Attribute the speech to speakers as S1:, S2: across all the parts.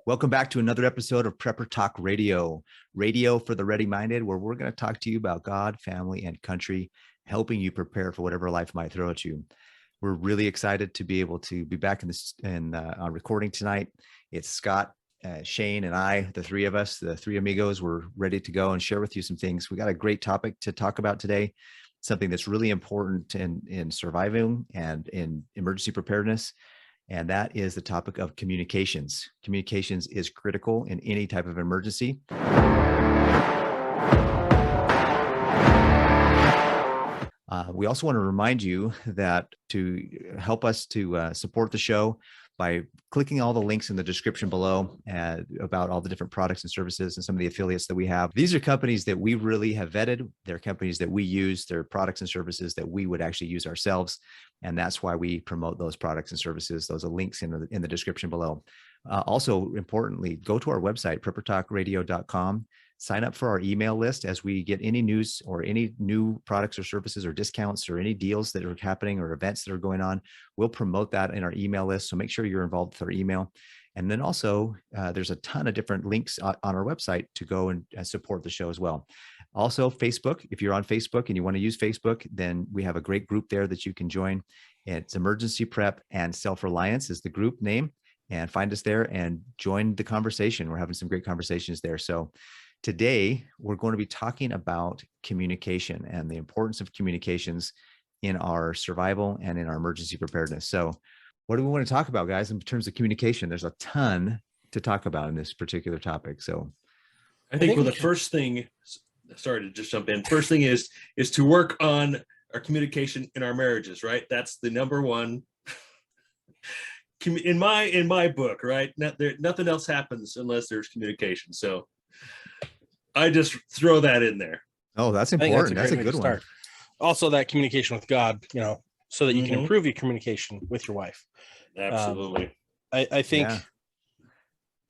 S1: Welcome back to another episode of Prepper Talk Radio, radio for the ready-minded, where we're going to talk to you about God, family, and country, helping you prepare for whatever life might throw at you. We're really excited to be able to be back on recording tonight. It's Scott, Shane, and I, the three of us, the three amigos. We're ready to go and share with you some things. We got a great topic to talk about today, something that's really important in surviving and in emergency preparedness. And that is the topic of communications. Communications is critical in any type of emergency. We also want to remind you that to help us to support the show by clicking all the links in the description below about all the different products and services and some of the affiliates that we have. These are companies that we really have vetted. They're companies that we use. They're products and services that we would actually use ourselves. And that's why we promote those products and services. Those are links in the description below. Also, importantly, go to our website, preppertalkradio.com. Sign up for our email list as we get any news or any new products or services or discounts or any deals that are happening or events that are going on. We'll promote that in our email list. So make sure you're involved with our email. And then also, there's a ton of different links on our website to go and support the show as well. Also, Facebook, if you're on Facebook and you want to use Facebook, then we have a great group there that you can join. It's Emergency Prep and Self-Reliance is the group name. And find us there and join the conversation. We're having some great conversations there. So today, we're going to be talking about communication and the importance of communications in our survival and in our emergency preparedness. So what do we want to talk about, guys, in terms of communication? There's a ton to talk about in this particular topic. So
S2: I think the first thing, sorry to just jump in, first thing is to work on our communication in our marriages, right? That's the number one in my book, right? Nothing else happens unless there's communication. So I just throw that in there.
S1: Oh, that's important. That's a good one.
S3: Also, that communication with God, so that you can improve your communication with your wife.
S2: Absolutely.
S3: I think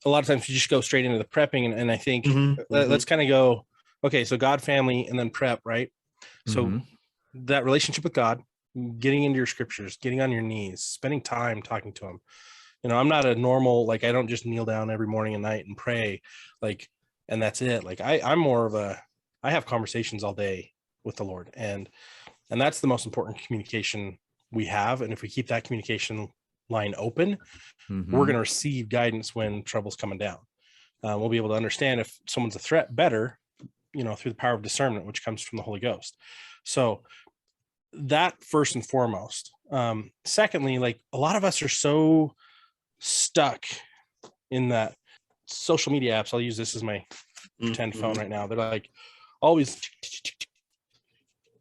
S3: a lot of times you just go straight into the prepping, and I think let's kind of go, okay, so God, family, and then prep, right? So that relationship with God, getting into your scriptures, getting on your knees, spending time talking to him. I'm not a normal, I don't just kneel down every morning and night and pray, and that's it. I'm more of I have conversations all day with the Lord, and that's the most important communication we have. And if we keep that communication line open, we're going to receive guidance when trouble's coming down. We'll be able to understand if someone's a threat better, through the power of discernment, which comes from the Holy Ghost. So that first and foremost. Secondly, a lot of us are so stuck in that social media apps. I'll use this as my pretend phone right now. They're always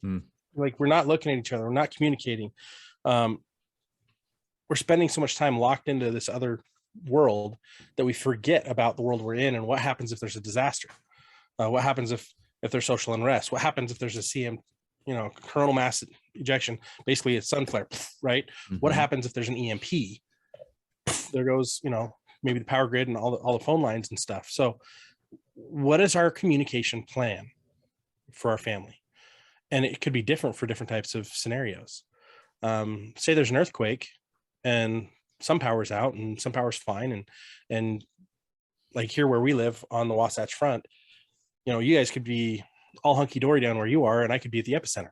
S3: we're not looking at each other. We're not communicating. We're spending so much time locked into this other world that we forget about the world we're in and what happens if there's a disaster. What happens if there's social unrest? What happens if there's a CM, coronal mass ejection? Basically, it's sun flare, right? What happens if there's an EMP? There goes, maybe the power grid and all the phone lines and stuff. So what is our communication plan for our family? And it could be different for different types of scenarios. Say there's an earthquake and some power's out and some power's fine. And here where we live on the Wasatch Front, you guys could be all hunky-dory down where you are, and I could be at the epicenter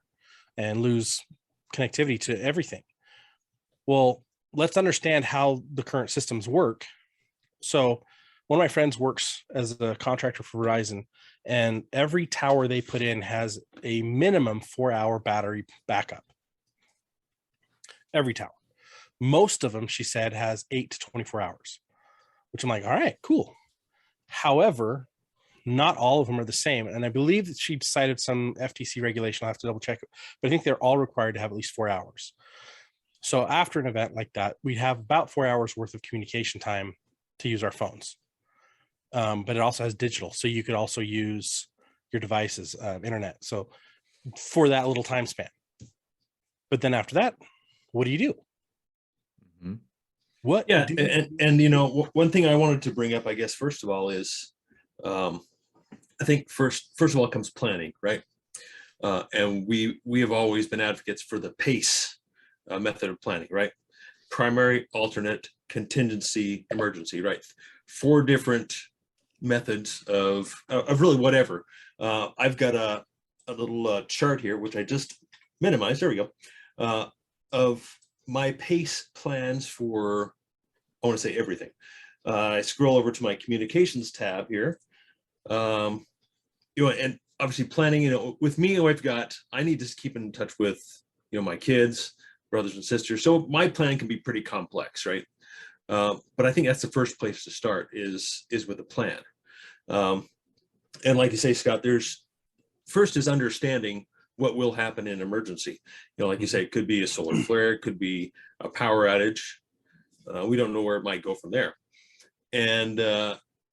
S3: and lose connectivity to everything. Well, let's understand how the current systems work. So one of my friends works as a contractor for Verizon, and every tower they put in has a minimum 4-hour battery backup. Every tower. Most of them, she said, has 8 to 24 hours, which I'm all right, cool. However, not all of them are the same. And I believe that she cited some FTC regulation. I'll have to double check it, but I think they're all required to have at least 4 hours. So after an event like that, we have about 4 hours worth of communication time to use our phones. But it also has digital. So you could also use your devices, internet. So for that little time span. But then after that, what do you do? What?
S2: Yeah. And one thing I wanted to bring up, I guess, first of all, is I think first of all comes planning, right? And we have always been advocates for the PACE method of planning, right? Primary, alternate, contingency, emergency, right? 4 different methods of really whatever. I've got a little chart here, which I just minimized. There we go. Of my PACE plans for, I want to say everything. I scroll over to my communications tab here. And obviously planning, with me, I need to keep in touch with, my kids, brothers and sisters. So my plan can be pretty complex, right? But I think that's the first place to start is with a plan. And like you say, Scott, first is understanding what will happen in emergency. Like you say, it could be a solar flare, it could be a power outage. We don't know where it might go from there. And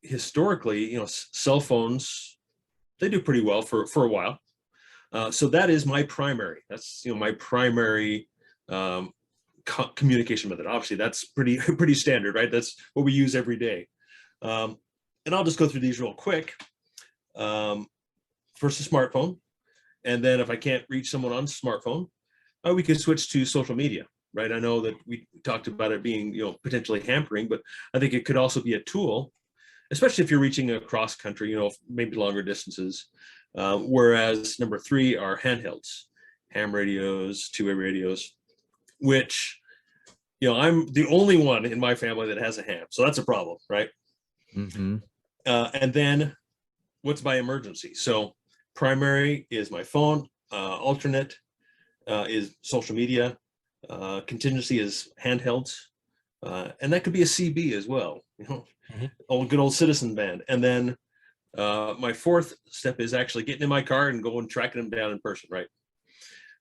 S2: historically, cell phones, they do pretty well for a while. So that is my primary. That's my primary communication method. Obviously, that's pretty standard, right? That's what we use every day. And I'll just go through these real quick. First, a smartphone. And then if I can't reach someone on smartphone, we could switch to social media, right? I know that we talked about it being, potentially hampering, but I think it could also be a tool, especially if you're reaching across country, maybe longer distances. Whereas number 3 are handhelds, ham radios, two-way radios, which, I'm the only one in my family that has a ham. So that's a problem, right?
S1: Mm-hmm.
S2: And then what's my emergency? So primary is my phone, alternate is social media, contingency is handhelds, and that could be a CB as well, good old citizen band. And then my 4th step is actually getting in my car and going tracking them down in person, right?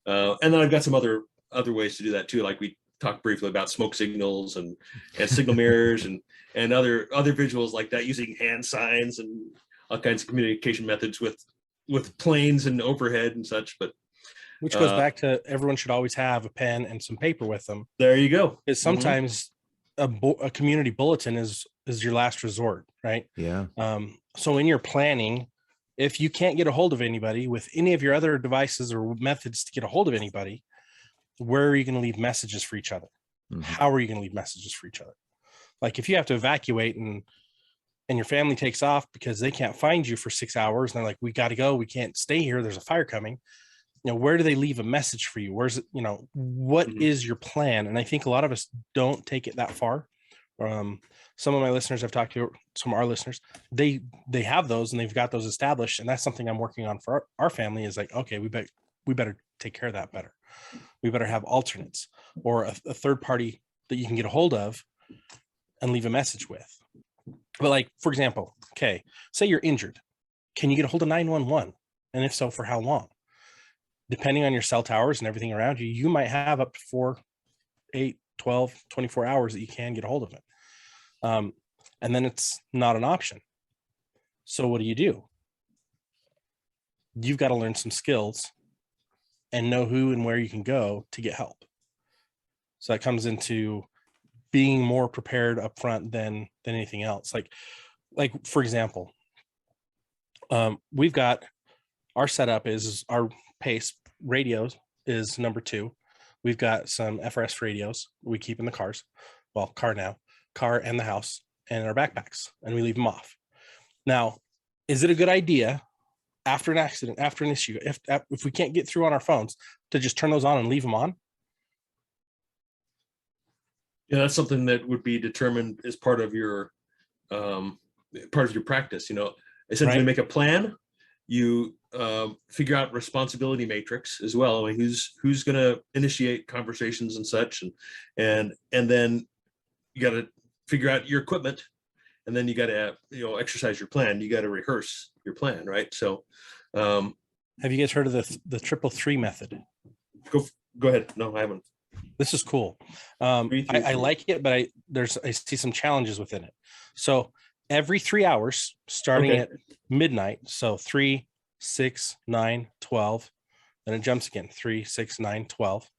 S2: And then I've got some other ways to do that too, like we talked briefly about smoke signals and signal mirrors and other visuals like that, using hand signs and all kinds of communication methods with planes and overhead and such. But
S3: which goes back to everyone should always have a pen and some paper with them.
S2: There you go.
S3: Because sometimes a community bulletin is your last resort, right?
S1: Yeah.
S3: So in your planning, if you can't get a hold of anybody with any of your other devices or methods to get a hold of anybody, where are you going to leave messages for each other? Mm-hmm. How are you going to leave messages for each other? Like if you have to evacuate and your family takes off because they can't find you for 6 hours and they're like, we got to go, we can't stay here, there's a fire coming. Where do they leave a message for you? Where's it, what is your plan? And I think a lot of us don't take it that far. Some of my listeners I've talked to, some of our listeners, they have those and they've got those established. And that's something I'm working on for our family is like, okay, we better take care of that better. We better have alternates or a third party that you can get a hold of and leave a message with. But like, for example, okay, say you're injured. Can you get a hold of 911? And if so, for how long? Depending on your cell towers and everything around you, you might have up to 4, 8, 12, 24 hours that you can get a hold of it. And then it's not an option. So what do? You've got to learn some skills and know who and where you can go to get help. So that comes into being more prepared up front than anything else. Like for example, we've got our setup is our PACE radios is number 2. We've got some FRS radios we keep in the cars. Well, car and the house and our backpacks, and we leave them off. Now, is it a good idea after an accident, after an issue, if we can't get through on our phones, to just turn those on and leave them on?
S2: Yeah, that's something that would be determined as part of your practice. Essentially, right. Make a plan. You figure out responsibility matrix as well. I mean, who's going to initiate conversations and such, and then you got to figure out your equipment, and then you got to exercise your plan. You got to rehearse your plan, right? So,
S3: have you guys heard of the 333 method?
S2: Go ahead. No, I haven't.
S3: This is cool. I like it, but I see some challenges within it. So every 3 hours, starting at midnight, so 3, 6, 9, 12, then it jumps again, 3, 6, 9, 12.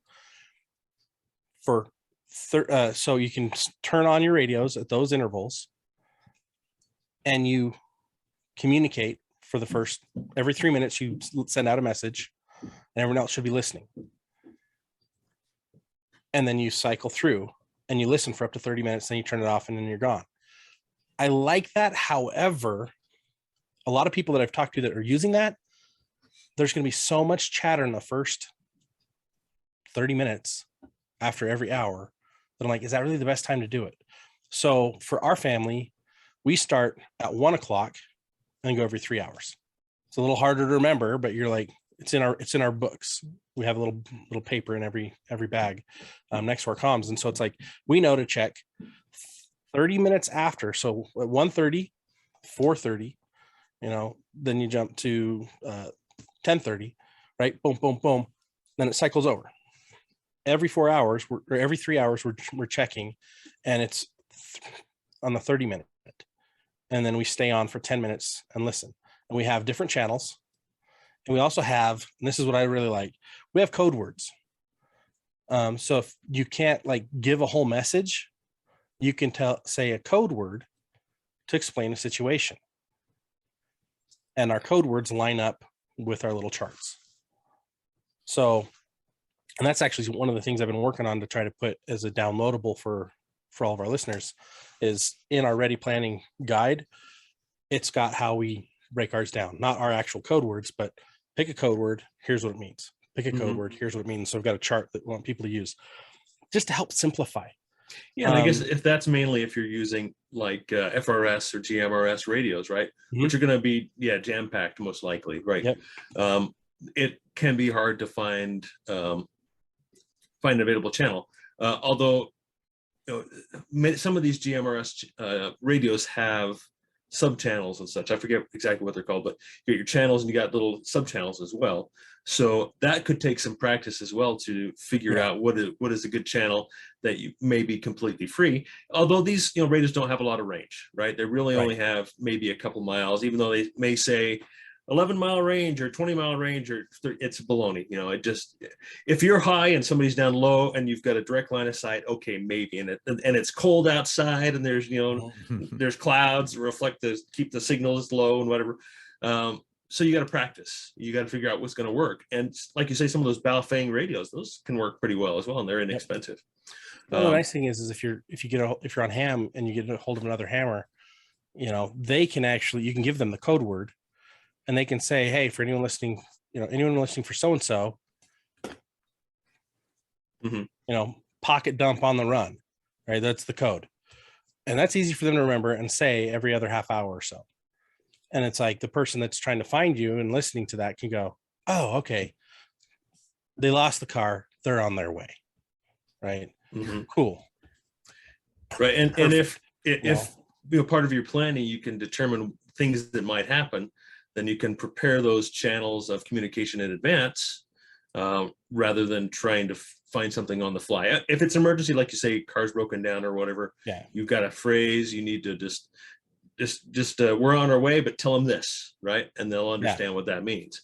S3: So you can turn on your radios at those intervals, and you communicate for the first, every 3 minutes you send out a message, and everyone else should be listening. And then you cycle through and you listen for up to 30 minutes, then you turn it off and then you're gone. I like that. However, a lot of people that I've talked to that are using that, there's going to be so much chatter in the first 30 minutes after every hour that I'm like, is that really the best time to do it? So for our family, we start at 1 o'clock and go every 3 hours. It's a little harder to remember, but you're like, it's in our books. We have a little paper in every bag next to our comms. And so it's like, we know to check 30 minutes after. So at 1:30, 4:30, then you jump to 10:30, right? Boom, boom, boom. Then it cycles over. Every 4 hours or every 3 hours, we're checking, and it's on the 30-minute. And then we stay on for 10 minutes and listen. And we have different channels. And we also have, and this is what I really like, we have code words. So if you can't like give a whole message, you can say a code word to explain a situation. And our code words line up with our little charts. So, and that's actually one of the things I've been working on to try to put as a downloadable for all of our listeners is in our ready planning guide. It's got how we break ours down, not our actual code words, but pick a code word. Here's what it means. Pick a code word. Here's what it means. So I've got a chart that we want people to use just to help simplify.
S2: Yeah, and I guess if that's mainly if you're using like FRS or GMRS radios, right, which are going to be jam-packed most likely, right? Yep. It can be hard to find an available channel, although some of these GMRS radios have sub-channels and such. I forget exactly what they're called, but you got your channels and you got little sub-channels as well. So that could take some practice as well to figure out what is a good channel that you may be completely free. Although these radios don't have a lot of range, right? They really only have maybe a couple miles, even though they may say 11-mile range or 20-mile range, or it's baloney. It just, if you're high and somebody's down low and you've got a direct line of sight, okay, maybe, and it's cold outside and there's there's clouds keep the signals low and whatever. So you got to practice. You got to figure out what's going to work. And like you say, some of those Baofeng radios, those can work pretty well as well, and they're inexpensive.
S3: Well, the nice thing is if you're on ham and you get a hold of another hammer, they can actually, you can give them the code word. And they can say, hey, for anyone listening, for so-and-so, pocket dump on the run, right? That's the code. And that's easy for them to remember and say every other half hour or so. And it's like the person that's trying to find you and listening to that can go, oh, okay. They lost the car. They're on their way. Right. Cool.
S2: Right. And if part of your planning, you can determine things that might happen, then you can prepare those channels of communication in advance rather than trying to find something on the fly. If it's an emergency, like you say, car's broken down or whatever, you've got a phrase, you need to just we're on our way, but tell them this, right? And they'll understand what that means.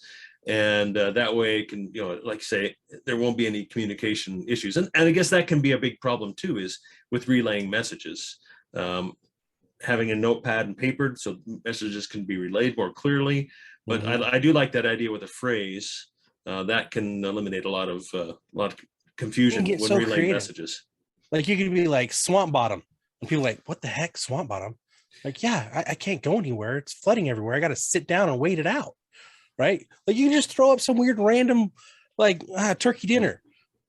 S2: And that way it can, like you say, there won't be any communication issues. And I guess that can be a big problem too, is with relaying messages. Having a notepad and paper so messages can be relayed more clearly. But I do like that idea with a phrase that can eliminate a lot of confusion when relaying messages.
S3: Like you could be like swamp bottom, and people are like, what the heck, swamp bottom? Like, I can't go anywhere. It's flooding everywhere. I got to sit down and wait it out. Right. Like you can just throw up some weird random turkey dinner.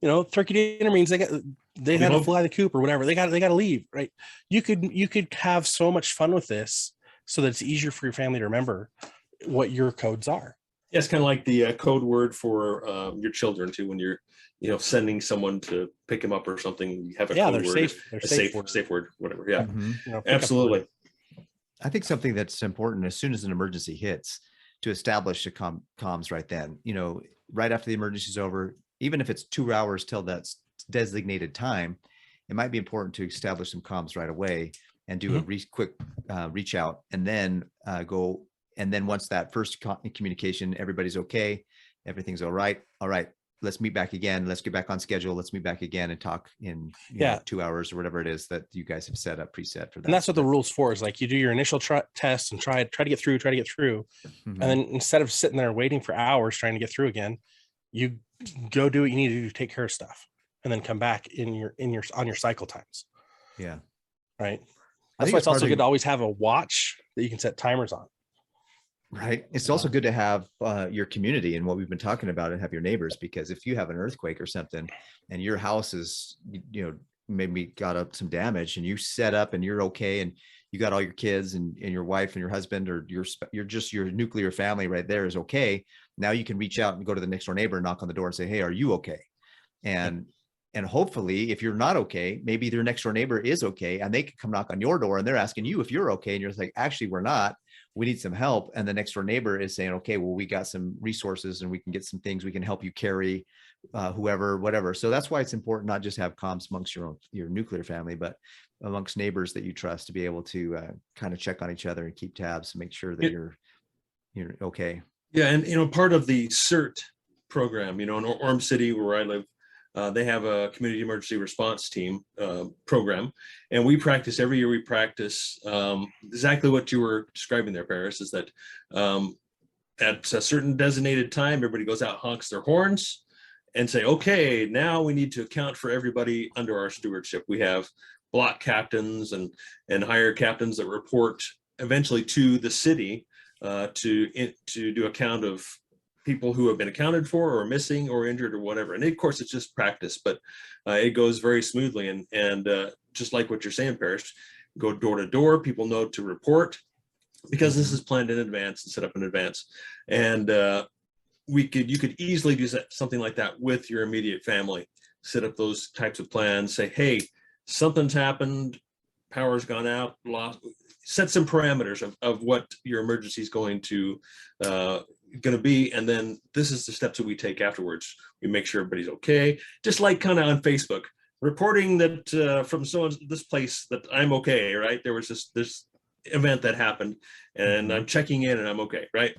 S3: Turkey dinner means they had to fly the coop or whatever. They got to leave, right? You could have so much fun with this so that it's easier for your family to remember what your codes are.
S2: Yeah, it's kind of like the code word for your children too. When you're, sending someone to pick them up or something, you have a code word, safe word, whatever. Yeah, absolutely.
S1: I think something that's important as soon as an emergency hits to establish a comms right then. Right after the emergency is over, even if it's 2 hours till that designated time, it might be important to establish some comms right away and do a quick reach out, and then go. And then once that first communication, everybody's okay, everything's all right. Let's meet back again. Let's get back on schedule. Let's meet back again and talk in 2 hours or whatever it is that you guys have set up, preset for that.
S3: And that's what the rule's for, is like you do your initial test and try to get through. And then instead of sitting there waiting for hours trying to get through again, you go do what you need to do to take care of stuff and then come back on your cycle times.
S1: Yeah.
S3: Right. That's why it's also good to always have a watch that you can set timers on.
S1: Right. It's also good to have your community and what we've been talking about, and have your neighbors, because if you have an earthquake or something and your house is, maybe got up some damage, and you set up and you're okay, and you got all your kids and your wife and your husband, or your nuclear family right there is okay. Now you can reach out and go to the next door neighbor and knock on the door and say, hey, are you okay? And hopefully, if you're not okay, maybe their next door neighbor is okay, and they can come knock on your door and they're asking you if you're okay. And you're like, actually, we're not. We need some help. And the next door neighbor is saying, okay, well, we got some resources and we can get some things, we can help you carry whoever, whatever. So that's why it's important not just have comms amongst your nuclear family, but amongst neighbors that you trust, to be able to kind of check on each other and keep tabs to make sure that you're okay.
S2: Yeah. And, part of the CERT program, in Orem City, where I live, they have a community emergency response team program, and we practice every year. We practice exactly what you were describing there, Paris, is that at a certain designated time, everybody goes out, honks their horns, and say, okay, now we need to account for everybody under our stewardship. We have block captains and higher captains that report eventually to the city to do account of people who have been accounted for or missing or injured or whatever. And of course, it's just practice, but it goes very smoothly. And just like what you're saying, Parrish, go door to door. People know to report, because this is planned in advance and set up in advance. And you could easily do something like that with your immediate family. Set up those types of plans. Say, hey, something's happened, power's gone out, lost. Set some parameters of what your emergency is going to be, and then this is the steps that we take afterwards. We make sure everybody's okay, just like kind of on Facebook, reporting that from this place that I'm okay, right? There was this event that happened, and I'm checking in and I'm okay, right?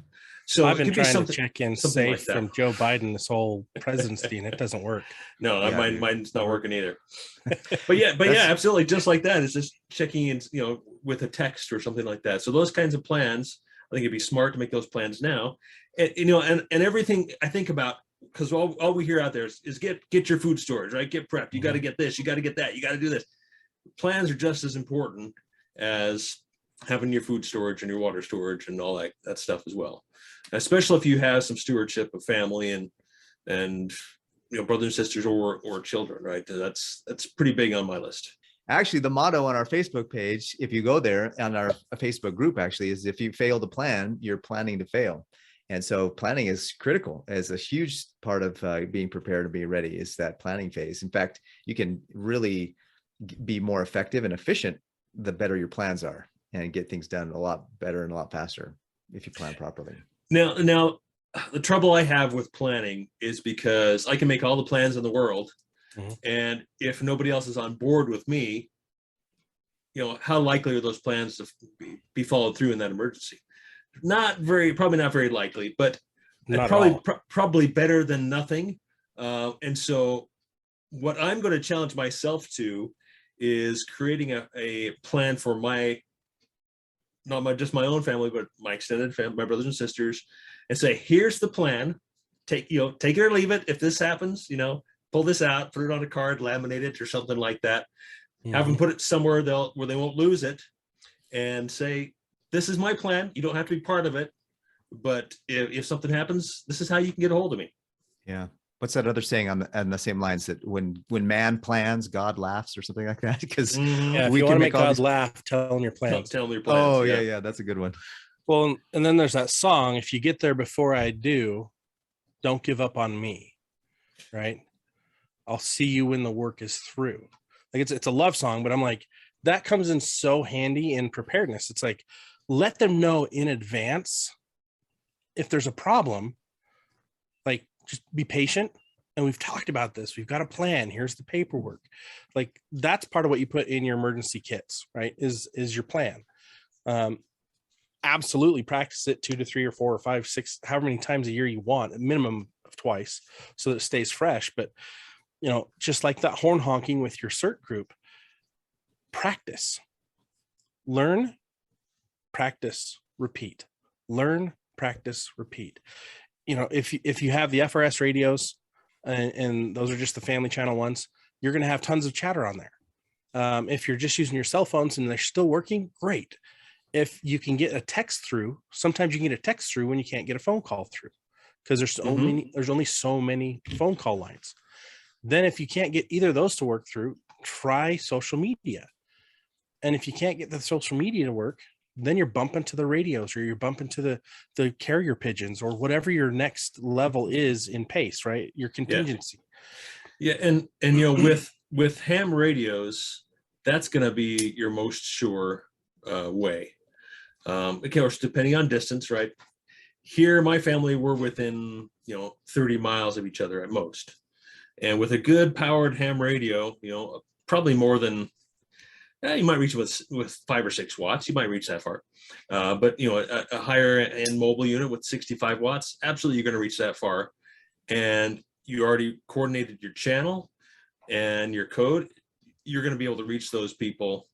S2: So
S3: I've been trying to check in safe like from Joe Biden this whole presidency, and it doesn't work.
S2: No, yeah, mine's not working either. But yeah, absolutely, just like that. It's just checking in, with a text or something like that. So those kinds of plans, I think it'd be smart to make those plans now. And and everything I think about, because all we hear out there is get your food storage, right? Get prepped. You got to get this. You got to get that. You got to do this. Plans are just as important as having your food storage and your water storage and all that stuff as well. Especially if you have some stewardship of family and brothers and sisters or children, right? That's pretty big on my list.
S1: Actually, the motto on our Facebook page, if you go there, on our Facebook group, actually, is if you fail to plan, you're planning to fail. And so planning is critical, as a huge part of being prepared and being ready is that planning phase. In fact, you can really be more effective and efficient the better your plans are, and get things done a lot better and a lot faster if you plan properly.
S2: Now, the trouble I have with planning is because I can make all the plans in the world, and if nobody else is on board with me, how likely are those plans to be followed through in that emergency? Probably not very likely, but probably better than nothing. And so what I'm going to challenge myself to is creating a plan for not just my own family, but my extended family, my brothers and sisters, and say, here's the plan. Take it or leave it. If this happens, pull this out, put it on a card, laminate it or something like that. Have them put it somewhere where they won't lose it, and say, this is my plan. You don't have to be part of it, but if something happens, this is how you can get a hold of me.
S1: Yeah. What's that other saying on the same lines, that when man plans, God laughs, or something like that? Because
S3: if you want to make God laugh, tell him your plans.
S2: Tell him your plans.
S1: Oh yeah, that's a good one.
S3: Well, and then there's that song, if you get there before I do, don't give up on me, right? I'll see you when the work is through. Like it's a love song, but I'm like, that comes in so handy in preparedness. It's like, let them know in advance if there's a problem. Like, just be patient. And we've talked about this. We've got a plan. Here's the paperwork. Like, that's part of what you put in your emergency kits, right? Is your plan. Absolutely practice it 2 to 3 or 4 or 5, 6, however many times a year you want, a minimum of twice, so that it stays fresh. But, just like that horn honking with your CERT group, practice, learn, practice, repeat, learn, practice, repeat. If you have the FRS radios and those are just the family channel ones, you're going to have tons of chatter on there. If you're just using your cell phones and they're still working, great. If you can get a text through, sometimes you can get a text through when you can't get a phone call through, because there's only so many phone call lines. Then if you can't get either of those to work through, try social media. And if you can't get the social media to work, then you're bumping to the radios, or you're bumping to the carrier pigeons, or whatever your next level is in pace, right? Your contingency.
S2: Yeah. And you know, with ham radios, that's going to be your most sure way. Of course, depending on distance, right? Here, my family, we're within, 30 miles of each other at most. And with a good powered ham radio, probably more than, you might reach with 5 or 6 watts. You might reach that far. But, a higher end mobile unit with 65 watts, absolutely you're going to reach that far. And you already coordinated your channel and your code. You're going to be able to reach those people,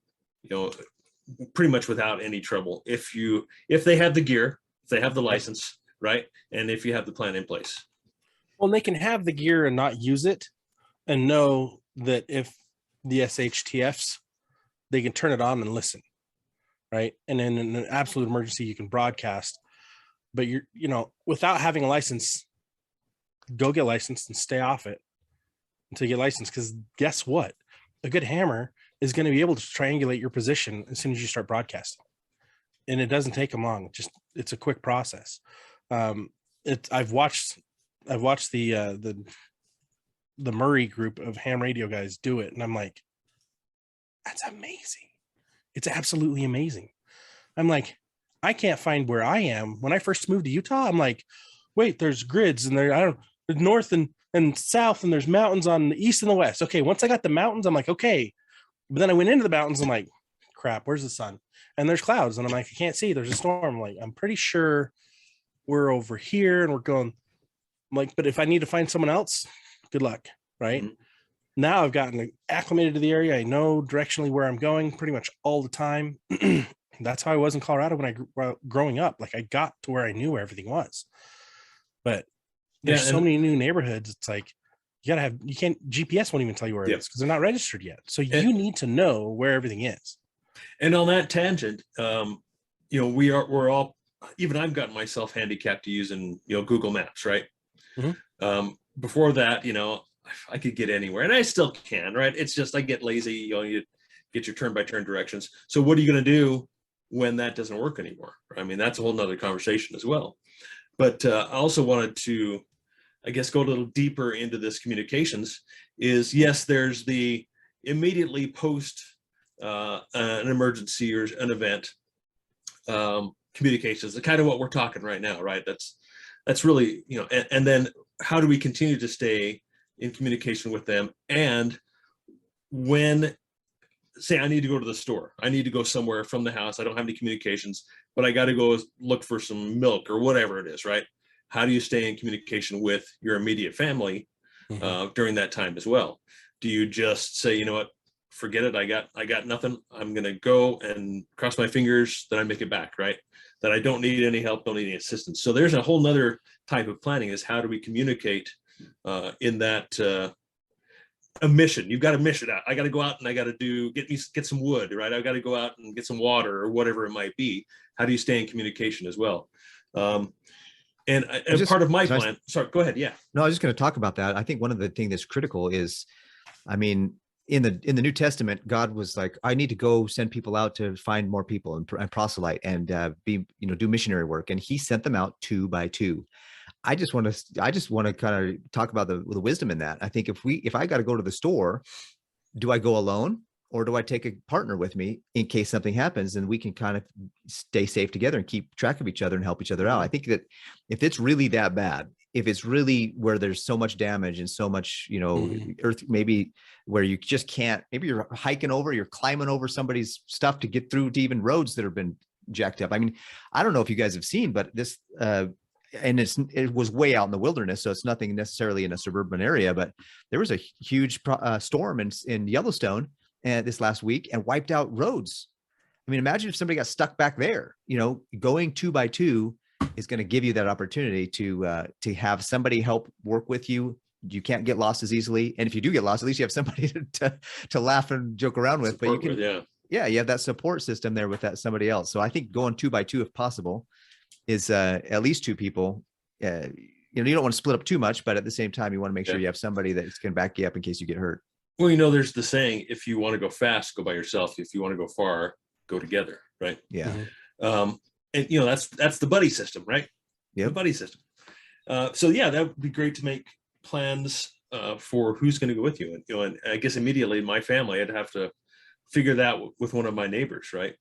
S2: pretty much without any trouble. If they have the gear, if they have the license, right? And if you have the plan in place.
S3: Well, they can have the gear and not use it, and know that if the SHTFs, they can turn it on and listen, right? And in an absolute emergency, you can broadcast. But without having a license, go get licensed and stay off it until you get licensed. Because guess what? A good hammer is going to be able to triangulate your position as soon as you start broadcasting, and it doesn't take them long. It's a quick process. I've watched the Murray group of ham radio guys do it, and I'm like, that's amazing. It's absolutely amazing. I'm like, I can't find where I am. When I first moved to Utah, I'm like, wait, there's grids, and there's north and south, and there's mountains on the east and the west. Okay, once I got the mountains, I'm like, okay. But then I went into the mountains, I'm like, crap, where's the sun? And there's clouds, and I'm like, I can't see. There's a storm. I'm like, I'm pretty sure we're over here, and we're going. I'm like, but if I need to find someone else, good luck, right? Mm-hmm. Now I've gotten acclimated to the area. I know directionally where I'm going pretty much all the time. That's how I was in Colorado when growing up. Like, I got to where I knew where everything was. But there's so many new neighborhoods. It's like, GPS won't even tell you where it is because they're not registered yet. So you need to know where everything is.
S2: And on that tangent, we're all, even I've gotten myself handicapped to using, Google Maps, right? Mm-hmm. Before that, I could get anywhere, and I still can, right? It's just I get lazy. You get your turn-by-turn directions. So what are you going to do when that doesn't work anymore? I mean, that's a whole nother conversation as well. But I also wanted to, I guess, go a little deeper into this communications. Is yes, there's the immediately post an emergency or an event communications, the kind of what we're talking right now, right? That's really, and then how do we continue to stay in communication with them? And when, say, I need to go to the store, I need to go somewhere from the house, I don't have any communications, but I got to go look for some milk or whatever it is, right? How do you stay in communication with your immediate family during that time as well? Do you just say, you know what, forget it, I got nothing, I'm going to go and cross my fingers that I make it back, right? That I don't need any help, don't need any assistance. So there's a whole nother type of planning, is how do we communicate in that a mission. You've got a mission out. I got to go out and I got to get some wood, right? I got to go out and get some water or whatever it might be. How do you stay in communication as well? And part of my plan, sorry, go ahead. Yeah.
S1: No, I was just going to talk about that. I think one of the things that's critical is, I mean, in the New Testament, God was like, I need to go send people out to find more people and proselyte and do missionary work. And he sent them out 2 by 2. I just want to kind of talk about the wisdom in that. I think if I got to go to the store, do I go alone or do I take a partner with me in case something happens, and we can kind of stay safe together and keep track of each other and help each other out? I think that if it's really that bad, if it's really where there's so much damage and so much, earth, maybe where you just can't, maybe you're hiking over, you're climbing over somebody's stuff to get through to even roads that have been jacked up. I mean, I don't know if you guys have seen, but this, and it was way out in the wilderness, so it's nothing necessarily in a suburban area, but there was a huge storm in Yellowstone this last week and wiped out roads. I mean, imagine if somebody got stuck back there. Going 2 by 2 is going to give you that opportunity to have somebody help work with you. you can't get lost as easily. And if you do get lost, at least you have somebody to laugh and joke around with. But you can, you have that support system there with that somebody else. So I think going 2 by 2, if possible, is at least 2 people. You don't want to split up too much, but at the same time, you want to make sure you have somebody that can back you up in case you get hurt.
S2: Well, there's the saying, if you want to go fast, go by yourself. If you want to go far, go together. Right.
S1: Yeah.
S2: And that's the buddy system, right?
S1: Yeah.
S2: The buddy system. So that would be great to make plans for who's going to go with you. And I guess immediately my family, I'd have to figure that with one of my neighbors, right?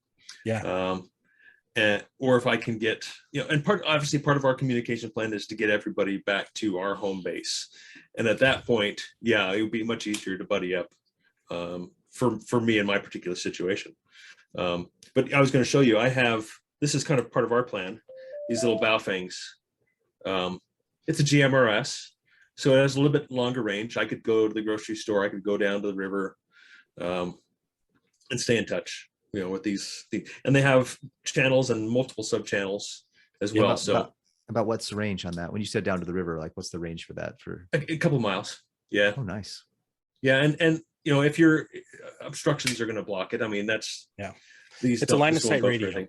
S3: Yeah.
S2: Or if I can get, and part of our communication plan is to get everybody back to our home base. And at that point, it would be much easier to buddy up for me in my particular situation. But I was going to show you, this is kind of part of our plan, these little Baofangs. It's a GMRS, so it has a little bit longer range. I could go to the grocery store, I could go down to the river and stay in touch. With these things, and they have channels and multiple sub channels as well.
S1: About what's the range on that? When you said down to the river, like what's the range for that? For
S2: a couple miles. Yeah.
S1: Oh, nice.
S2: Yeah, and if your obstructions are going to block it, I mean that's
S3: it's a line of sight radio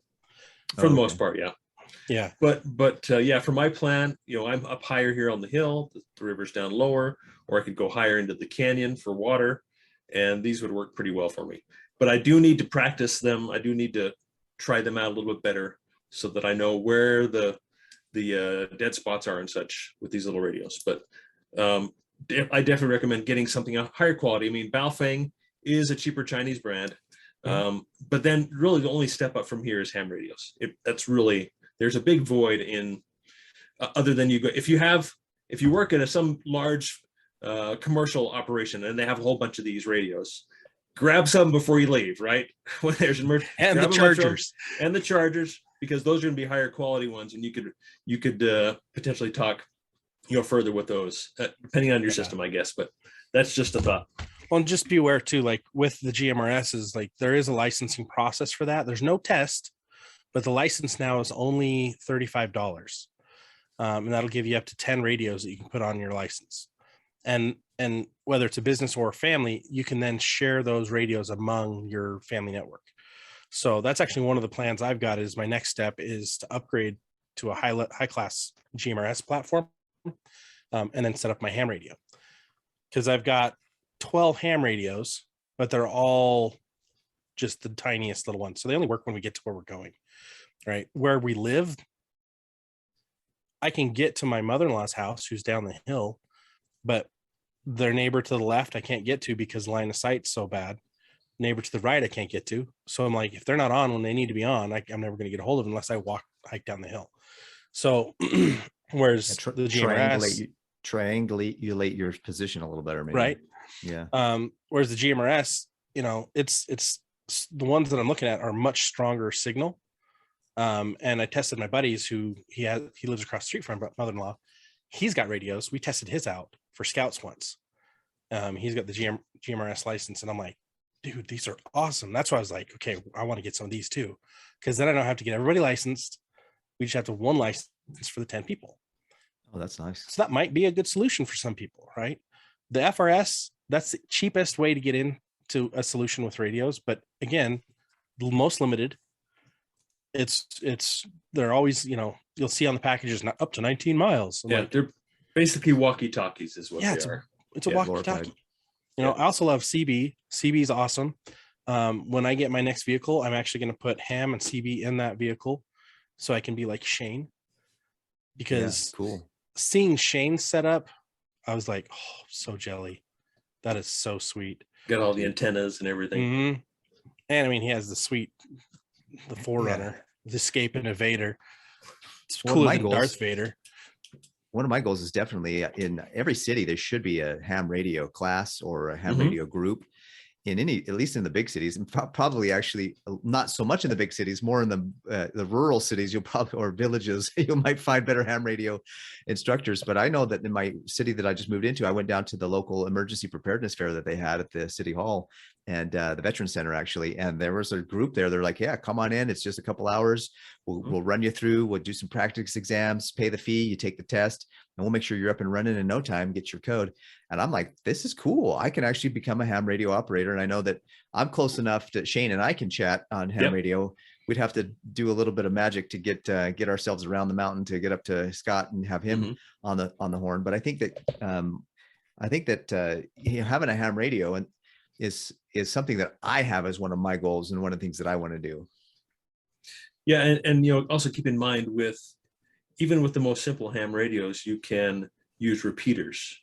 S2: for the most part.
S3: Yeah.
S2: But for my plan, I'm up higher here on the hill. The river's down lower, or I could go higher into the canyon for water, and these would work pretty well for me. But I do need to practice them. I do need to try them out a little bit better so that I know where the dead spots are and such with these little radios. But I definitely recommend getting something of higher quality. I mean, Baofeng is a cheaper Chinese brand. But then really the only step up from here is ham radios. There's a big void in other than if you work at some large commercial operation and they have a whole bunch of these radios, grab some before you leave, right? When there's an emergency,
S3: and the chargers,
S2: because those are going to be higher quality ones, and you could potentially talk, further with those, depending on your system, I guess. But that's just a thought.
S3: Well, and just be aware too, like with the GMRSs, like there is a licensing process for that. There's no test, but the license now is only $35, and that'll give you up to 10 radios that you can put on your license. And whether it's a business or a family, you can then share those radios among your family network. So that's actually one of the plans I've got. Is my next step is to upgrade to a high class GMRS platform, and then set up my ham radio, because I've got 12 ham radios, but they're all just the tiniest little ones. So they only work when we get to where we're going, right? Where we live, I can get to my mother-in-law's house, who's down the hill, but their neighbor to the left I can't get to because line of sight's so bad. Neighbor to the right I can't get to. So I'm like, if they're not on when they need to be on, I'm never going to get a hold of them unless I hike down the hill. So whereas the GMRS
S1: triangulate your position a little better, maybe.
S3: Right?
S1: Yeah.
S3: Whereas the GMRS, it's the ones that I'm looking at are much stronger signal. And I tested my buddies who he lives across the street from my mother-in-law. He's got radios. We tested his out for scouts once. He's got the GMRS license, and I'm like, dude, these are awesome. That's why I was like, okay, I want to get some of these too, because then I don't have to get everybody licensed. We just have to have one license for the 10 people.
S1: Oh, that's nice.
S3: So that might be a good solution for some people, right? The FRS, that's the cheapest way to get into a solution with radios, but again, the most limited. They're always, you'll see on the packages not up to 19 miles.
S2: They're basically walkie-talkies is what they are.
S3: It's a walkie-talkie. I also love CB. CB is awesome. When I get my next vehicle, I'm actually going to put ham and CB in that vehicle so I can be like Shane, because
S1: cool.
S3: Seeing Shane's setup, I was like, oh, so jelly. That is so sweet.
S2: Got all the antennas and everything.
S3: Mm-hmm. And I mean, he has the Forerunner, the Escape and Evader. It's cooler than Darth Vader.
S1: One of my goals is definitely in every city, there should be a ham radio class or a ham radio group in at least in the big cities, and probably actually not so much in the big cities, more in the rural cities, or villages, you might find better ham radio instructors. But I know that in my city that I just moved into, I went down to the local emergency preparedness fair that they had at the city hall and the Veterans Center actually. And there was a group there. They're like, yeah, come on in. It's just a couple hours. We'll run you through. We'll do some practice exams, pay the fee, you take the test. and we'll make sure you're up and running in no time, get your code. And I'm like, this is cool. I can actually become a ham radio operator. And I know that I'm close enough to Shane and I can chat on ham radio. We'd have to do a little bit of magic to get ourselves around the mountain to get up to Scott and have him on the horn. But I think that having a ham radio and is something that I have as one of my goals and one of the things that I want to do.
S2: Yeah, and also keep in mind even with the most simple ham radios, you can use repeaters,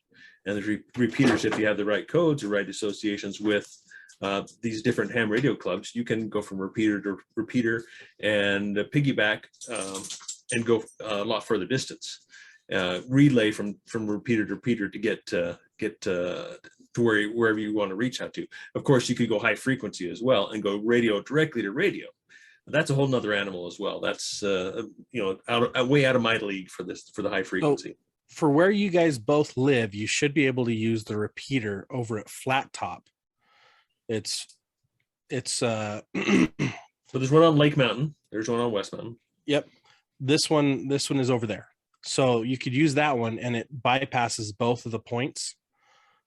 S2: and there's repeaters if you have the right codes or right associations with these different ham radio clubs. You can go from repeater to repeater and piggyback and go a lot further distance. Relay from repeater to repeater to get to wherever you want to reach out to. Of course, you could go high frequency as well and go radio directly to radio. That's a whole nother animal as well. That's way out of my league for the high frequency.
S3: For where you guys both live, you should be able to use the repeater over at Flat Top. It's
S2: so there's one on Lake Mountain. There's one on West Mountain.
S3: Yep. This one is over there. So you could use that one and it bypasses both of the points.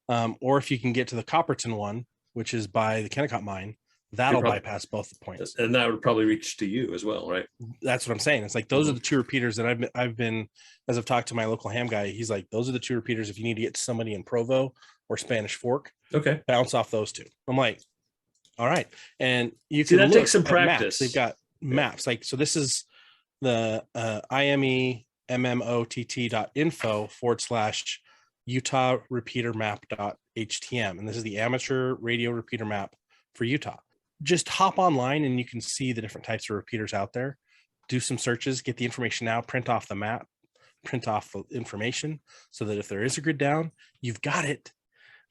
S3: Or if you can get to the Copperton one, which is by the Kennecott mine, that'll bypass both the points.
S2: And that would probably reach to you as well, right?
S3: That's what I'm saying. It's like those are the two repeaters that I've been, as I've talked to my local ham guy, he's like, those are the two repeaters if you need to get to somebody in Provo or Spanish Fork.
S2: Okay.
S3: Bounce off those two. I'm like, all right. And you
S2: can
S3: that
S2: takes some practice.
S3: Maps. They've got maps. Like, so this is the imemmott.info/Utah repeater map.htm. And this is the amateur radio repeater map for Utah. Just hop online and you can see the different types of repeaters out there. Do some searches, get the information out, print off the map, print off the information so that if there is a grid down, you've got it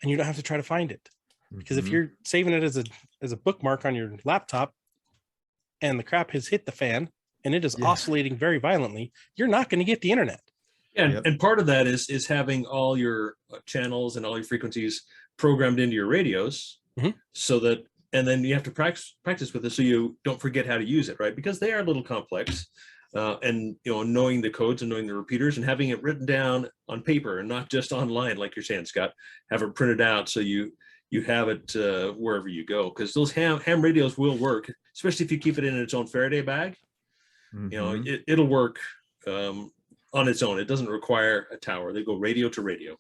S3: and you don't have to try to find it. Because if you're saving it as a bookmark on your laptop and the crap has hit the fan and it is oscillating very violently, you're not going to get the internet.
S2: Yeah, and part of that is having all your channels and all your frequencies programmed into your radios, so that, and then you have to practice with it so you don't forget how to use it, right? Because they are a little complex, and knowing the codes and knowing the repeaters and having it written down on paper and not just online, like you're saying, Scott, have it printed out so you have it wherever you go, because those ham radios will work, especially if you keep it in its own Faraday bag. It'll work on its own. It doesn't require a tower. They go radio to radio.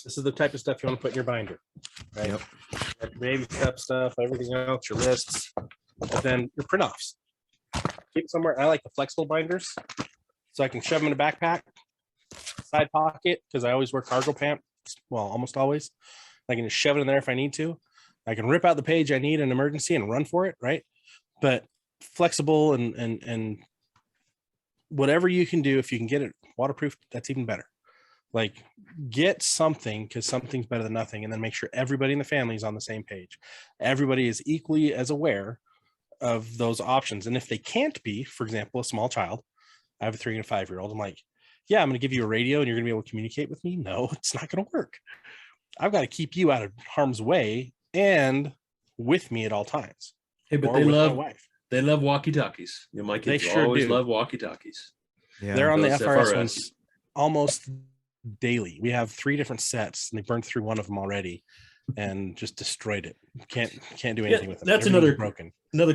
S3: This is the type of stuff you want to put in your binder, right? Yep. Your baby step stuff, everything else, your lists, but then your print offs. Keep it somewhere. I like the flexible binders, so I can shove them in a backpack, side pocket, because I always wear cargo pants. Well, almost always. I can just shove it in there if I need to. I can rip out the page I need in an emergency and run for it, right? But flexible and whatever you can do, if you can get it waterproof, that's even better. Like, get something, because something's better than nothing, and then make sure everybody in the family is on the same page. Everybody is equally as aware of those options. And if they can't be, for example, a small child, I have a 3 and a 5-year-old. I'm like, yeah, I'm going to give you a radio and you're going to be able to communicate with me. No, it's not going to work. I've got to keep you out of harm's way and with me at all times.
S2: Hey, but they love walkie-talkies. My kids always love walkie-talkies.
S3: Yeah, they're on the FRS ones almost daily. We have 3 different sets and they burned through one of them already and just destroyed it. Can't do anything with them.
S2: That's another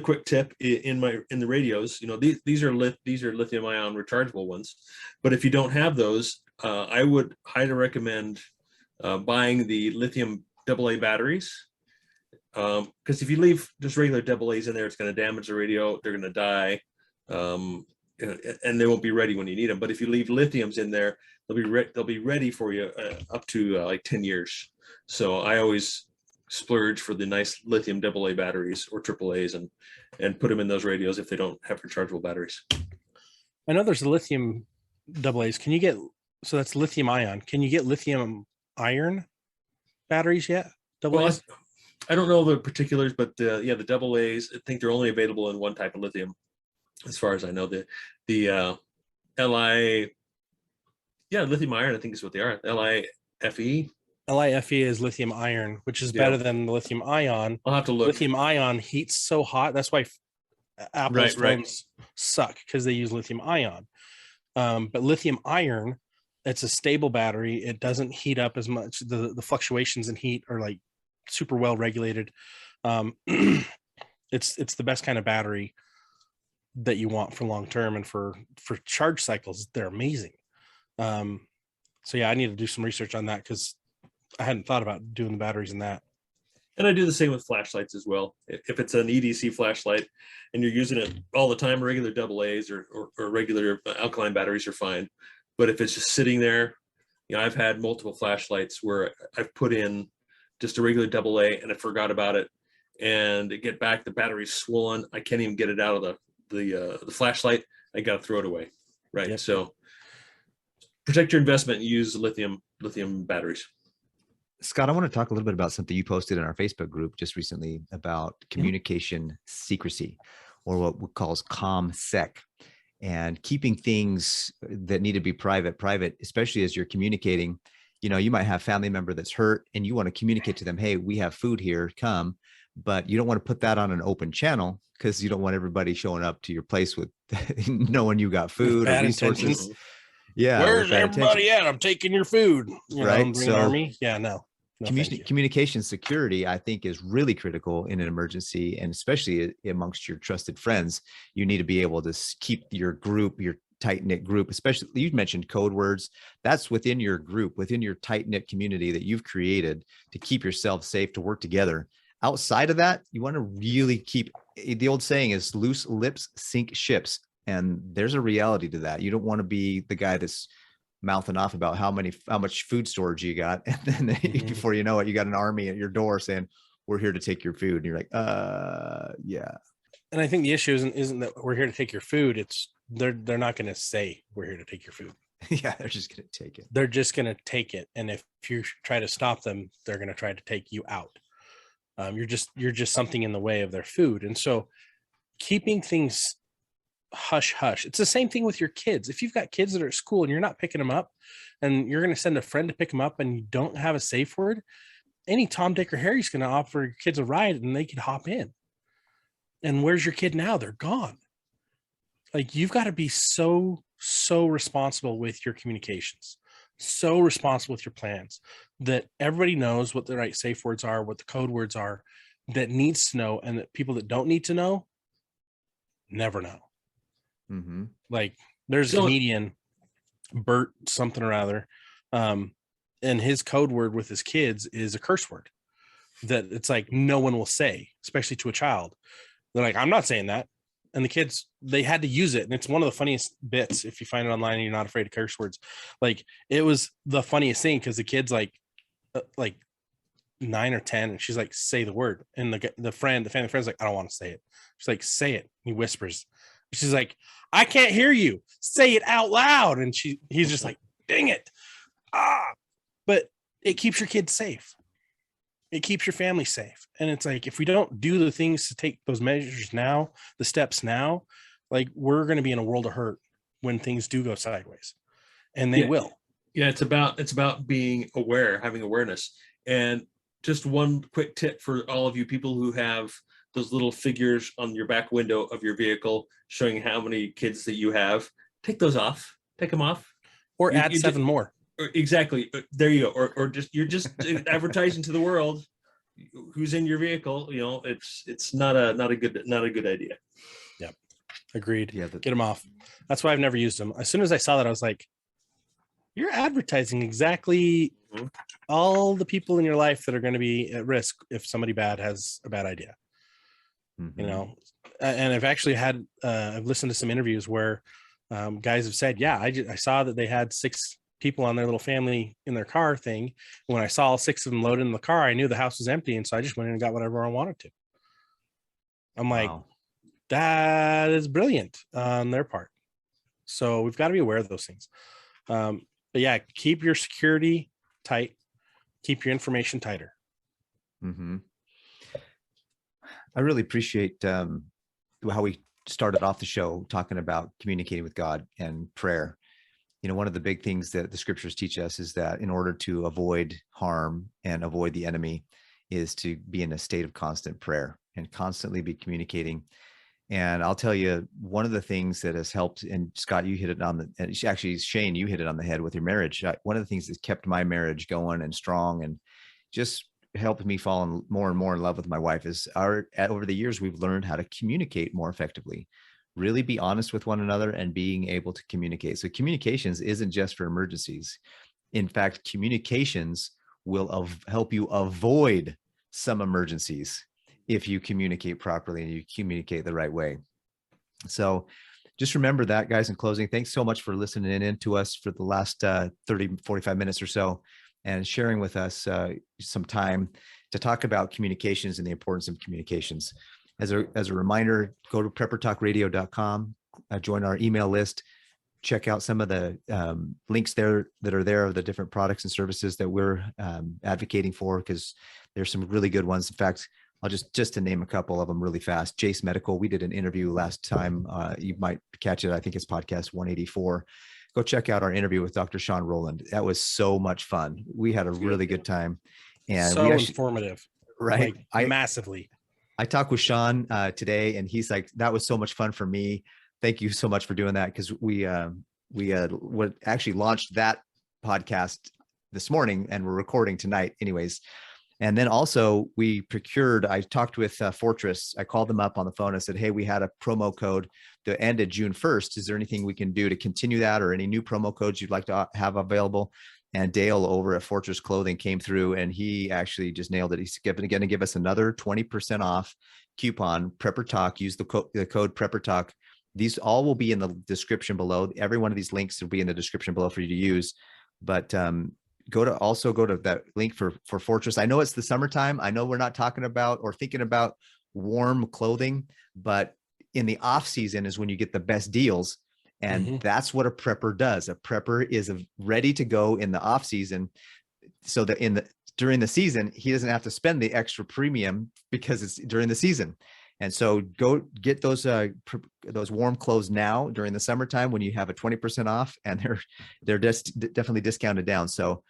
S2: quick tip in the radios. These are lithium ion rechargeable ones, but if you don't have those, I would highly recommend buying the lithium AA batteries, because if you leave just regular AA's in there, it's going to damage the radio. They're going to die, and they won't be ready when you need them. But if you leave lithiums in there, they'll be ready for you up to like 10 years. So I always splurge for the nice lithium AA batteries or AAA's and put them in those radios if they don't have rechargeable batteries.
S3: I know there's the lithium AA's. Can you get, so that's lithium ion. Can you get lithium iron batteries yet?
S2: Well, I don't know the particulars, but the AA's, I think they're only available in one type of lithium, as far as I know. The lithium iron, I think is what they are. LIFE.
S3: LIFE is lithium iron, which is better than the lithium ion.
S2: I'll have to look.
S3: Lithium ion heats so hot. That's why Apple's phones suck, because they use lithium ion. But lithium iron It's a stable battery. It doesn't heat up as much. The fluctuations in heat are like super well regulated. It's the best kind of battery that you want for long term, and for charge cycles, they're amazing. So yeah, I need to do some research on that because I hadn't thought about doing the batteries in that.
S2: And I do the same with flashlights as well. If it's an EDC flashlight and you're using it all the time, regular AA's or regular alkaline batteries are fine. But if it's just sitting there, I've had multiple flashlights where I've put in just a regular AA and I forgot about it, and get back, the battery's swollen. I can't even get it out of the flashlight. I got to throw it away. Right. Yep. So protect your investment and use lithium batteries.
S1: Scott, I want to talk a little bit about something you posted in our Facebook group just recently about communication secrecy, or what we call CommSec, and keeping things that need to be private, especially as you're communicating. You might have a family member that's hurt and you want to communicate to them, hey, we have food here, come, but you don't want to put that on an open channel because you don't want everybody showing up to your place with knowing you got food or resources.
S3: Intentions.
S1: Yeah.
S3: Where's everybody at? I'm taking your food.
S1: Right.
S3: So army. Yeah, no.
S1: Communication security, I think, is really critical in an emergency, and especially amongst your trusted friends. You need to be able to keep your group, your tight-knit group, especially you mentioned code words. That's within your group, within your tight-knit community that you've created to keep yourself safe, to work together. Outside of that, you want to really keep, the old saying is loose lips sink ships. And there's a reality to that. You don't want to be the guy that's mouthing off about how much food storage you got, and then before you know it, you got an army at your door saying, we're here to take your food, and you're like, yeah.
S3: And I think the issue isn't that we're here to take your food. It's they're not going to say we're here to take your food.
S1: Yeah, they're just going to take it.
S3: They're just going to take it, and if you try to stop them, they're going to try to take you out. You're just something in the way of their food. And so keeping things hush hush. It's the same thing with your kids. If you've got kids that are at school and you're not picking them up, and you're going to send a friend to pick them up, and you don't have a safe word, any Tom, Dick, or Harry's going to offer your kids a ride and they could hop in. And where's your kid now? They're gone. Like, you've got to be so responsible with your communications, so responsible with your plans, that everybody knows what the right safe words are, what the code words are, that needs to know, and that people that don't need to know never know.
S1: Mm-hmm.
S3: Like, there's a comedian, Bert something or other, and his code word with his kids is a curse word that it's like no one will say, especially to a child. They're like, I'm not saying that. And the kids, they had to use it. And it's one of the funniest bits. If you find it online and you're not afraid of curse words, like, it was the funniest thing, because the kid's like 9 or 10, and she's like, say the word. And the family friend's like, I don't want to say it. She's like, say it. He whispers. She's like, I can't hear you. Say it out loud. And he's just like, dang it. But it keeps your kids safe. It keeps your family safe. And it's like, if we don't do the things to take those measures now, the steps now, like, we're going to be in a world of hurt when things do go sideways, and they will.
S2: Yeah. It's about being aware, having awareness. And just one quick tip for all of you people who have those little figures on your back window of your vehicle showing how many kids that you have, take those off, take them off.
S3: Or add 7 more.
S2: Exactly. There you go. Or just, you're just advertising to the world who's in your vehicle. It's not a good idea.
S3: Yep. Agreed.
S1: Yeah.
S3: Get them off. That's why I've never used them. As soon as I saw that, I was like, you're advertising exactly all the people in your life that are going to be at risk if somebody bad has a bad idea. Mm-hmm. And I've actually had, I've listened to some interviews where guys have said, yeah, I saw that they had 6 people on their little family in their car thing. When I saw all 6 of them loaded in the car, I knew the house was empty. And so I just went in and got whatever I wanted to. I'm like, wow, that is brilliant on their part. So we've got to be aware of those things. But yeah, keep your security tight, keep your information tighter.
S1: Mm-hmm. I really appreciate how we started off the show talking about communicating with God and prayer. One of the big things that the scriptures teach us is that in order to avoid harm and avoid the enemy is to be in a state of constant prayer and constantly be communicating. And I'll tell you, one of the things that has helped, and Scott, you hit it on the, and actually Shane, you hit it on the head with your marriage. One of the things that's kept my marriage going and strong and just helped me fall in more and more in love with my wife is over the years, we've learned how to communicate more effectively, really be honest with one another and being able to communicate. So communications isn't just for emergencies. In fact, communications will help you avoid some emergencies if you communicate properly and you communicate the right way. So just remember that, guys. In closing, thanks so much for listening in to us for the last 30, 45 minutes or so and sharing with us some time to talk about communications and the importance of communications. As a reminder, go to preppertalkradio.com, join our email list, check out some of the links there that are there of the different products and services that we're advocating for, because there's some really good ones. In fact, I'll just to name a couple of them really fast. Jase Medical, we did an interview last time. You might catch it. I think it's podcast 184. Go check out our interview with Dr. Sean Rowland. That was so much fun. We had a really good time. And
S3: so informative.
S1: Right.
S3: Like, massively.
S1: I talked with Sean today, and he's like, that was so much fun for me. Thank you so much for doing that, because we actually launched that podcast this morning and we're recording tonight anyways. And then also I talked with Fortress. I called them up on the phone. I said, hey, we had a promo code to end at June 1st. Is there anything we can do to continue that, or any new promo codes you'd like to have available? And Dale over at Fortress Clothing came through and he actually just nailed it. He's going to give us another 20% off coupon, Prepper Talk. Use the code Prepper Talk. These all will be in the description below. Every one of these links will be in the description below for you to use. But go to that link for Fortress. I know it's the summertime. I know we're not talking about or thinking about warm clothing, but in the off season is when you get the best deals. And that's what a prepper does. A prepper is ready to go in the off season, so that during the season, he doesn't have to spend the extra premium because it's during the season. And so go get those warm clothes now during the summertime when you have a 20% off, and they're just definitely discounted down. So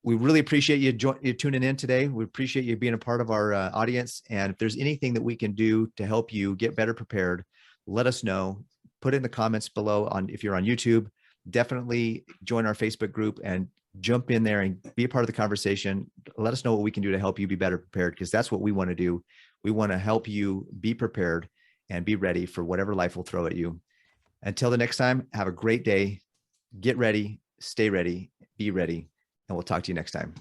S1: we really appreciate you tuning in today. We appreciate you being a part of our audience. And if there's anything that we can do to help you get better prepared, let us know. Put it in the comments below. If you're on YouTube, definitely join our Facebook group and jump in there and be a part of the conversation. Let us know what we can do to help you be better prepared, because that's what we want to do. We want to help you be prepared and be ready for whatever life will throw at you. Until the next time, have a great day. Get ready, stay ready, be ready, and we'll talk to you next time.